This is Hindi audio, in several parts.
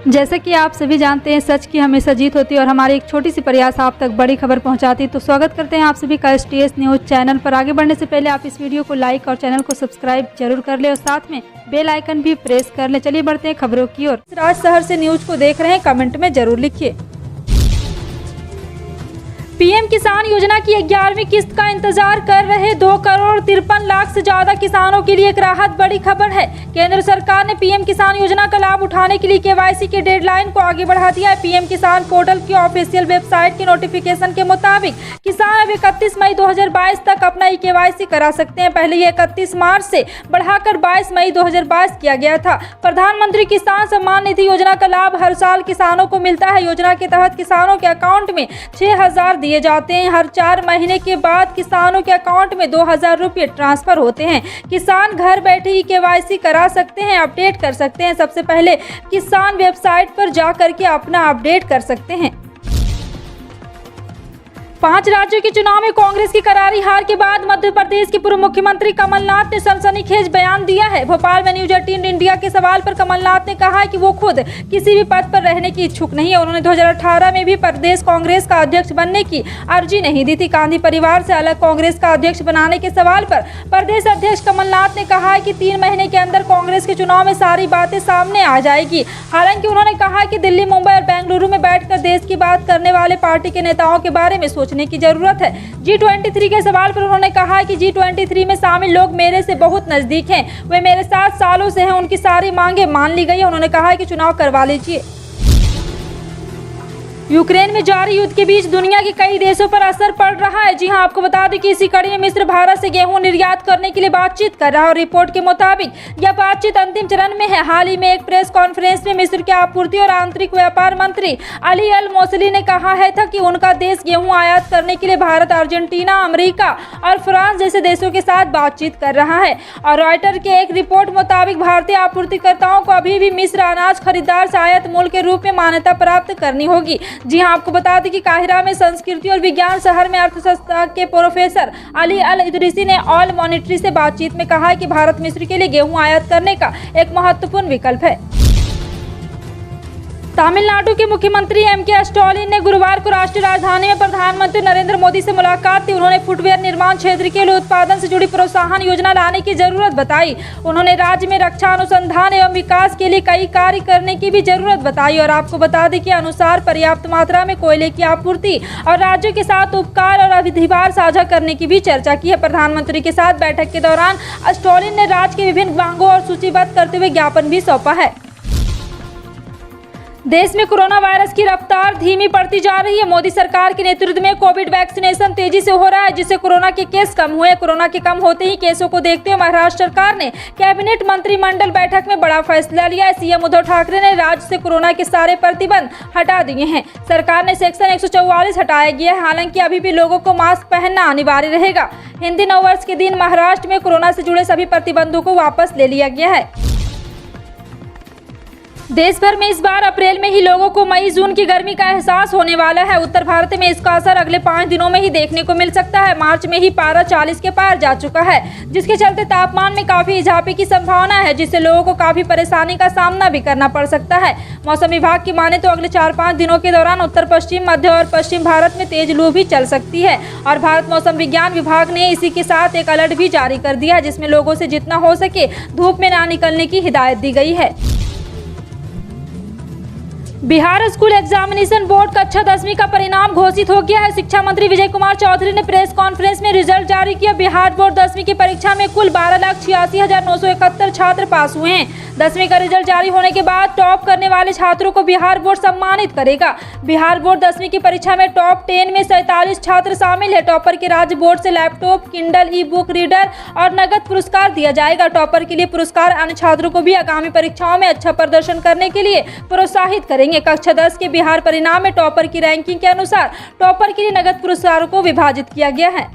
जैसे कि आप सभी जानते हैं, सच की हमेशा जीत होती है और हमारी एक छोटी सी प्रयास आप तक बड़ी खबर पहुंचाती है। तो स्वागत करते हैं आप सभी का STS न्यूज़ चैनल पर। आगे बढ़ने से पहले आप इस वीडियो को लाइक और चैनल को सब्सक्राइब जरूर कर ले और साथ में बेल आइकन भी प्रेस कर ले। चलिए बढ़ते हैं खबरों की ओर। राज शहर से न्यूज को देख रहे हैं, कमेंट में जरूर लिखिए। पीएम किसान योजना की 11वीं किस्त का इंतजार कर रहे 2,53,00,000 से ज्यादा किसानों के लिए एक राहत बड़ी खबर है। केंद्र सरकार ने पीएम किसान योजना का लाभ उठाने के लिए KYC की डेडलाइन को आगे बढ़ा दिया है। पीएम किसान पोर्टल की ऑफिशियल वेबसाइट के नोटिफिकेशन के मुताबिक किसान अब 31 मई 2022 तक अपना KYC करा सकते हैं। पहले ये 31 मार्च से बढ़ाकर 22 मई 2022 किया गया था। प्रधानमंत्री किसान सम्मान निधि योजना का लाभ हर साल किसानों को मिलता है। योजना के तहत किसानों के अकाउंट में 6,000 दिए जाते हैं। हर 4 महीने के बाद किसानों के अकाउंट में 2,000 रुपये ट्रांसफर होते हैं। किसान घर बैठे ही KYC करा सकते हैं, अपडेट कर सकते हैं। सबसे पहले किसान वेबसाइट पर जाकर के अपना अपडेट कर सकते हैं। 5 राज्यों के चुनाव में कांग्रेस की करारी हार के बाद मध्य प्रदेश के पूर्व मुख्यमंत्री कमलनाथ ने सनसनीखेज बयान दिया है। भोपाल में न्यूज 18 इंडिया के सवाल पर कमलनाथ ने कहा कि वो खुद किसी भी पद पर रहने की इच्छुक नहीं है। उन्होंने 2018 में भी प्रदेश कांग्रेस का अध्यक्ष बनने की अर्जी नहीं दी थी। गांधी परिवार से अलग कांग्रेस का अध्यक्ष बनाने के सवाल पर प्रदेश अध्यक्ष कमलनाथ ने कहा कि 3 महीने के अंदर कांग्रेस के चुनाव में सारी बातें सामने आ जाएगी। हालांकि उन्होंने कहा कि दिल्ली, मुंबई और बेंगलुरु में बैठकर देश की बात करने वाले पार्टी के नेताओं के बारे में सोचने की जरूरत है। G23 के सवाल पर उन्होंने कहा कि G23 में शामिल लोग मेरे से बहुत नजदीक हैं। वे मेरे साथ सालों से हैं। उनकी सारी मांगे मान ली गई है। उन्होंने कहा कि चुनाव करवा लीजिए। यूक्रेन में जारी युद्ध के बीच दुनिया के कई देशों पर असर पड़ रहा है। जी हां, आपको बता दें कि इसी कड़ी में मिस्र भारत से गेहूं निर्यात करने के लिए बातचीत कर रहा है और रिपोर्ट के मुताबिक यह बातचीत अंतिम चरण में है। हाल ही में एक प्रेस कॉन्फ्रेंस में मिस्र के आपूर्ति और आंतरिक व्यापार मंत्री अली अल मौसली ने कहा है कि उनका देश गेहूं आयात करने के लिए भारत, अर्जेंटीना, अमेरिका और फ्रांस जैसे देशों के साथ बातचीत कर रहा है। और रॉयटर के एक रिपोर्ट मुताबिक भारतीय आपूर्तिकर्ताओं को अभी भी मिस्र अनाज खरीदार से आयात मूल्य के रूप में मान्यता प्राप्त करनी होगी। जी हां, आपको बता दें कि काहिरा में संस्कृति और विज्ञान शहर में अर्थशास्त्र के प्रोफेसर अली अल इदरीसी ने ऑल मॉनिटरी से बातचीत में कहा कि भारत मिस्र के लिए गेहूं आयात करने का एक महत्वपूर्ण विकल्प है। तमिलनाडु के मुख्यमंत्री M.K. स्टालिन ने गुरुवार को राष्ट्रीय राजधानी में प्रधानमंत्री नरेंद्र मोदी से मुलाकात की। उन्होंने फुटवेयर निर्माण क्षेत्र के लिए उत्पादन से जुड़ी प्रोत्साहन योजना लाने की जरूरत बताई। उन्होंने राज्य में रक्षा अनुसंधान एवं विकास के लिए कई कार्य करने की भी जरूरत बताई। और आपको बता दें कि अनुसार पर्याप्त मात्रा में कोयले की आपूर्ति और राज्यों के साथ उपकार और अधिभार साझा करने की भी चर्चा की है। प्रधानमंत्री के साथ बैठक के दौरान स्टालिन ने राज्य के विभिन्न मांगों और सूचीबद्ध करते हुए ज्ञापन भी सौंपा है। देश में कोरोना वायरस की रफ्तार धीमी पड़ती जा रही है। मोदी सरकार के नेतृत्व में कोविड वैक्सीनेशन तेजी से हो रहा है, जिससे कोरोना के केस कम हुए। कोरोना के कम होते ही केसों को देखते हुए महाराष्ट्र सरकार ने कैबिनेट मंत्रिमंडल बैठक में बड़ा फैसला लिया है। सीएम उद्धव ठाकरे ने राज्य से कोरोना के सारे प्रतिबंध हटा दिए हैं। सरकार ने सेक्शन 144 हटाया गया है। हालांकि अभी भी लोगों को मास्क पहनना अनिवार्य रहेगा। हिंदी नववर्ष के दिन महाराष्ट्र में कोरोना से जुड़े सभी प्रतिबंधों को वापस ले लिया गया है। देश भर में इस बार अप्रैल में ही लोगों को मई जून की गर्मी का एहसास होने वाला है। उत्तर भारत में इसका असर अगले 5 दिनों में ही देखने को मिल सकता है। मार्च में ही पारा 40 के पार जा चुका है, जिसके चलते तापमान में काफी इजाफे की संभावना है, जिससे लोगों को काफी परेशानी का सामना भी करना पड़ सकता है। मौसम विभाग की माने तो अगले 4-5 दिनों के दौरान उत्तर पश्चिम, मध्य और पश्चिम भारत में तेज लू भी चल सकती है। और भारत मौसम विज्ञान विभाग ने इसी के साथ एक अलर्ट भी जारी कर दिया है, जिसमें लोगों से जितना हो सके धूप में ना निकलने की हिदायत दी गई है। बिहार स्कूल एग्जामिनेशन बोर्ड कक्षा 10वीं का परिणाम घोषित हो गया है। शिक्षा मंत्री विजय कुमार चौधरी ने प्रेस कॉन्फ्रेंस में रिजल्ट जारी किया। बिहार बोर्ड 10वीं की परीक्षा में कुल 12,86,971 छात्र पास हुए हैं। 10वीं का रिजल्ट जारी होने के बाद टॉप करने वाले छात्रों को बिहार बोर्ड सम्मानित करेगा। बिहार बोर्ड 10वीं की परीक्षा में टॉप 10 में 47 छात्र शामिल है। टॉपर के राज्य बोर्ड से लैपटॉप, किंडल, ई बुक रीडर और नगद पुरस्कार दिया जाएगा। टॉपर के लिए पुरस्कार अन्य छात्रों को भी आगामी परीक्षाओं में अच्छा प्रदर्शन करने के लिए प्रोत्साहित करेंगे। कक्षा 10 के बिहार परिणाम में टॉपर की रैंकिंग के अनुसार टॉपर के लिए नगद पुरस्कारों को विभाजित किया गया है।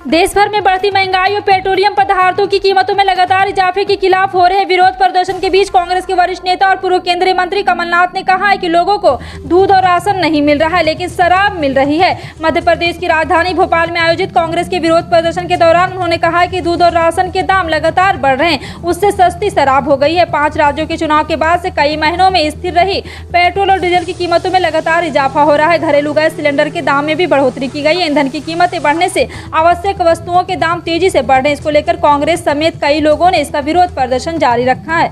देश भर में बढ़ती महंगाई और पेट्रोलियम पदार्थों की कीमतों में लगातार इजाफे के खिलाफ हो रहे विरोध प्रदर्शन के बीच कांग्रेस के वरिष्ठ नेता और पूर्व केंद्रीय मंत्री कमलनाथ ने कहा है कि लोगों को दूध और राशन नहीं मिल रहा है, लेकिन शराब मिल रही है। मध्य प्रदेश की राजधानी भोपाल में आयोजित कांग्रेस के विरोध प्रदर्शन के दौरान उन्होंने कहा कि दूध और राशन के दाम लगातार बढ़ रहे हैं, उससे सस्ती शराब हो गई है। 5 राज्यों के चुनाव के बाद से कई महीनों में स्थिर रही पेट्रोल और डीजल की कीमतों में लगातार इजाफा हो रहा है। घरेलू गैस सिलेंडर के दाम में भी बढ़ोतरी की गई है। ईंधन की कीमतें बढ़ने से आवश्यक वस्तुओं के दाम तेजी से बढ़ रहे हैं। इसको लेकर कांग्रेस समेत कई लोगों ने इसका विरोध प्रदर्शन जारी रखा है।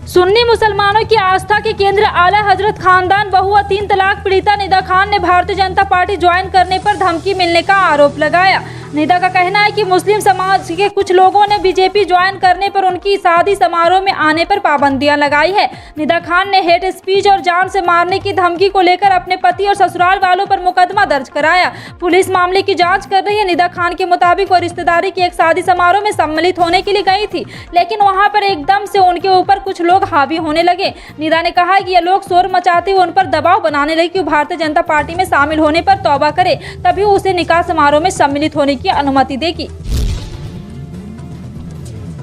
सुन्नी मुसलमानों की आस्था के केंद्र आला हजरत खानदान बहु 3 तलाक पीड़िता निदा खान ने भारतीय जनता पार्टी ज्वाइन करने पर धमकी मिलने का आरोप लगाया। निदा का कहना है कि मुस्लिम समाज के कुछ लोगों ने बीजेपी ज्वाइन करने पर उनकी शादी समारोह में आने पर पाबंदियां लगाई है। निदा खान ने हेट स्पीच और जान से मारने की धमकी को लेकर अपने पति और ससुराल वालों पर मुकदमा दर्ज कराया। पुलिस मामले की जांच कर रही है। निदा खान के मुताबिक वो रिश्तेदारी की एक शादी समारोह में सम्मिलित होने के लिए गई थी, लेकिन वहां पर एकदम से उनके ऊपर कुछ लोग हावी होने लगे। निदा ने कहा कि ये लोग शोर मचाते हुए उन पर दबाव बनाने लगे कि भारतीय जनता पार्टी में शामिल होने पर तौबा करे, तभी उसे निकाह समारोह में सम्मिलित होने की अनुमति देगी।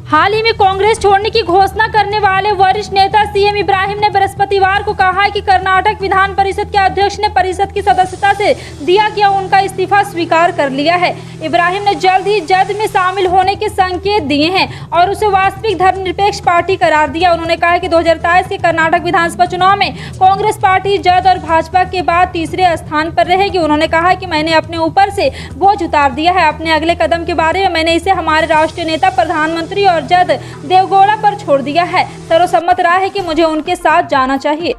हाल ही में कांग्रेस छोड़ने की घोषणा करने वाले वरिष्ठ नेता सीएम इब्राहिम ने बृहस्पतिवार को कहा है कि कर्नाटक विधान परिषद के अध्यक्ष ने परिषद की सदस्यता से दिया गया उनका इस्तीफा स्वीकार कर लिया है। इब्राहिम ने जल्द ही जद में शामिल होने के संकेत दिए हैं और उसे वास्तविक धर्मनिरपेक्ष पार्टी करार दिया। उन्होंने कहा कि 2023 के कर्नाटक विधानसभा चुनाव में कांग्रेस पार्टी जद और भाजपा के बाद तीसरे स्थान पर रहेगी। उन्होंने कहा कि मैंने अपने ऊपर से बोझ उतार दिया है। अपने अगले कदम के बारे में मैंने इसे हमारे राष्ट्रीय नेता, प्रधानमंत्री और जद देवगौड़ा पर छोड़ दिया है। सर्वसम्मत राय है कि मुझे उनके साथ जाना चाहिए।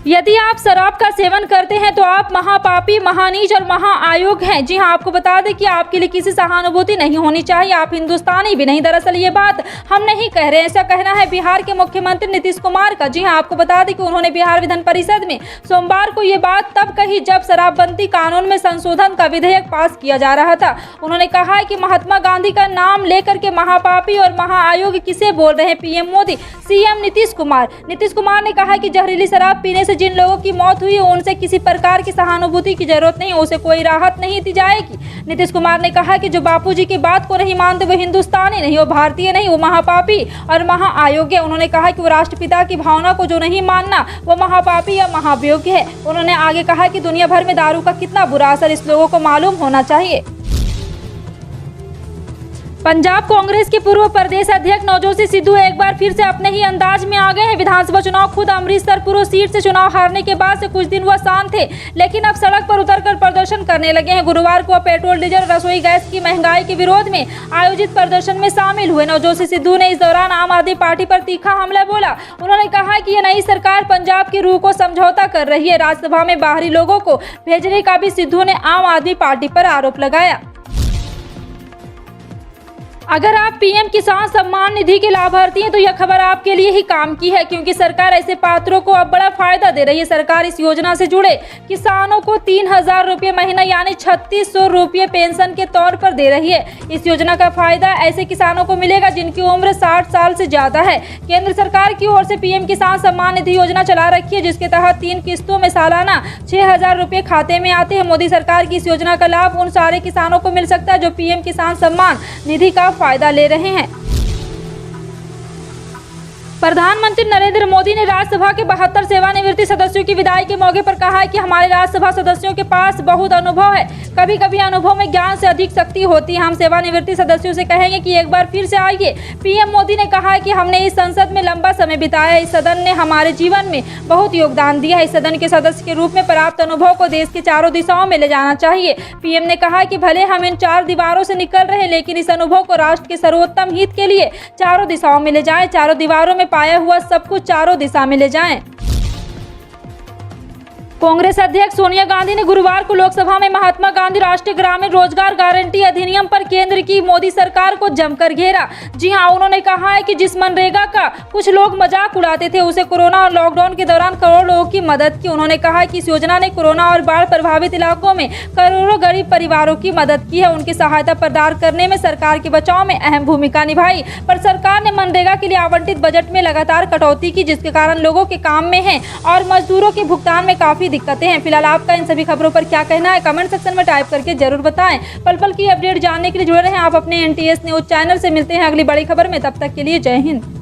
यदि आप शराब का सेवन करते हैं तो आप महापापी, महानीच और महाआयोग हैं। जी हां, आपको बता दें कि आपके लिए किसी सहानुभूति नहीं होनी चाहिए। आप हिंदुस्तानी भी नहीं। दरअसल ये बात हम नहीं कह रहे हैं, ऐसा कहना है बिहार के मुख्यमंत्री नीतीश कुमार का। जी हां, आपको बता दें कि उन्होंने बिहार विधान परिषद में सोमवार को ये बात तब कही जब शराबबंदी कानून में संशोधन का विधेयक पास किया जा रहा था। उन्होंने कहा कि महात्मा गांधी का नाम लेकर के महापापी और महाआयोग किसे बोल रहे हैं पीएम मोदी, सीएम नीतीश कुमार। नीतीश कुमार ने कहा कि जहरीली शराब पीने से जिन लोगों की मौत हुई उनसे किसी प्रकार की सहानुभूति की जरूरत नहीं, उसे कोई राहत नहीं दी जाएगी। नीतीश कुमार ने कहा कि जो बापूजी की बात को नहीं मानते वो हिंदुस्तानी नहीं, वो भारतीय नहीं, वो महापापी और महाअयोग्य। उन्होंने कहा कि वो राष्ट्रपिता की भावना को जो नहीं मानना वो महापापी या महाअयोग्य है। उन्होंने आगे कहा कि दुनिया भर में दारू का कितना बुरा असर इस लोगों को मालूम होना चाहिए। पंजाब कांग्रेस के पूर्व प्रदेश अध्यक्ष नवजोत सिंह सिद्धू एक बार फिर से अपने ही अंदाज में आ गए हैं। विधानसभा चुनाव खुद अमृतसर पूर्व सीट से चुनाव हारने के बाद से कुछ दिन वह शांत थे, लेकिन अब सड़क पर उतरकर प्रदर्शन करने लगे हैं। गुरुवार को पेट्रोल, डीजल, रसोई गैस की महंगाई के विरोध में आयोजित प्रदर्शन में शामिल हुए। नवजोत सिंह सिद्धू ने इस दौरान आम आदमी पार्टी पर तीखा हमला बोला। उन्होंने कहा कि यह नई सरकार पंजाब की रूह को समझौता कर रही है। राज्यसभा में बाहरी लोगों को भेजने का भी सिद्धू ने आम आदमी पार्टी पर आरोप लगाया। अगर आप पीएम किसान सम्मान निधि के लाभार्थी हैं तो यह खबर आपके लिए ही काम की है, क्योंकि सरकार ऐसे पात्रों को अब बड़ा फायदा दे रही है। सरकार इस योजना से जुड़े किसानों को 3000 रुपये महीना यानी 3600 रुपये पेंशन के तौर पर दे रही है। इस योजना का फायदा ऐसे किसानों को मिलेगा जिनकी उम्र 60 साल से ज्यादा है। केंद्र सरकार की ओर से पीएम किसान सम्मान निधि योजना चला रखी है, जिसके तहत 3 किस्तों में सालाना 6000 रुपये खाते में आते हैं। मोदी सरकार की इस योजना का लाभ उन सारे किसानों को मिल सकता है जो पीएम किसान सम्मान निधि का फायदा ले रहे हैं। प्रधानमंत्री नरेंद्र मोदी ने राज्यसभा के 72 सेवानिवृत्त सदस्यों की विदाई के मौके पर कहा है कि हमारे राज्यसभा सदस्यों के पास बहुत अनुभव है। कभी कभी अनुभव में ज्ञान से अधिक शक्ति होती है। हम सेवानिवृत्त सदस्यों से कहेंगे कि एक बार फिर से आइए। पीएम मोदी ने कहा है कि हमने इस संसद में लंबा समय बिताया है। इस सदन ने हमारे जीवन में बहुत योगदान दिया है। इस सदन के सदस्य के रूप में प्राप्त अनुभव को देश के चारों दिशाओं में ले जाना चाहिए। पीएम ने कहा कि भले हम इन 4 दीवारों से निकल रहे हैं, लेकिन इस अनुभव को राष्ट्र के सर्वोत्तम हित के लिए चारों दिशाओं में ले जाएं। चारों दीवारों में पाया हुआ सब कुछ चारों दिशा में ले जाएं। कांग्रेस अध्यक्ष सोनिया गांधी ने गुरुवार को लोकसभा में महात्मा गांधी राष्ट्रीय ग्रामीण रोजगार गारंटी अधिनियम पर केंद्र की मोदी सरकार को जमकर घेरा। जी हां, उन्होंने कहा है कि जिस मनरेगा का कुछ लोग मजाक उड़ाते थे, उसे कोरोना और लॉकडाउन के दौरान करोड़ों लोगों की मदद की। उन्होंने कहा कि इस योजना ने कोरोना और बाढ़ प्रभावित इलाकों में करोड़ों गरीब परिवारों की मदद की है। उनकी सहायता प्रदान करने में सरकार के बचाव में अहम भूमिका निभाई, पर सरकार ने मनरेगा के लिए आवंटित बजट में लगातार कटौती की, जिसके कारण लोगों के काम में है और मजदूरों के भुगतान में काफी भी दिक्कतें हैं। फिलहाल आपका इन सभी खबरों पर क्या कहना है, कमेंट सेक्शन में टाइप करके जरूर बताएं। पल पल की अपडेट जानने के लिए जुड़े रहें आप अपने NTS न्यूज चैनल से। मिलते हैं अगली बड़ी खबर में, तब तक के लिए जय हिंद।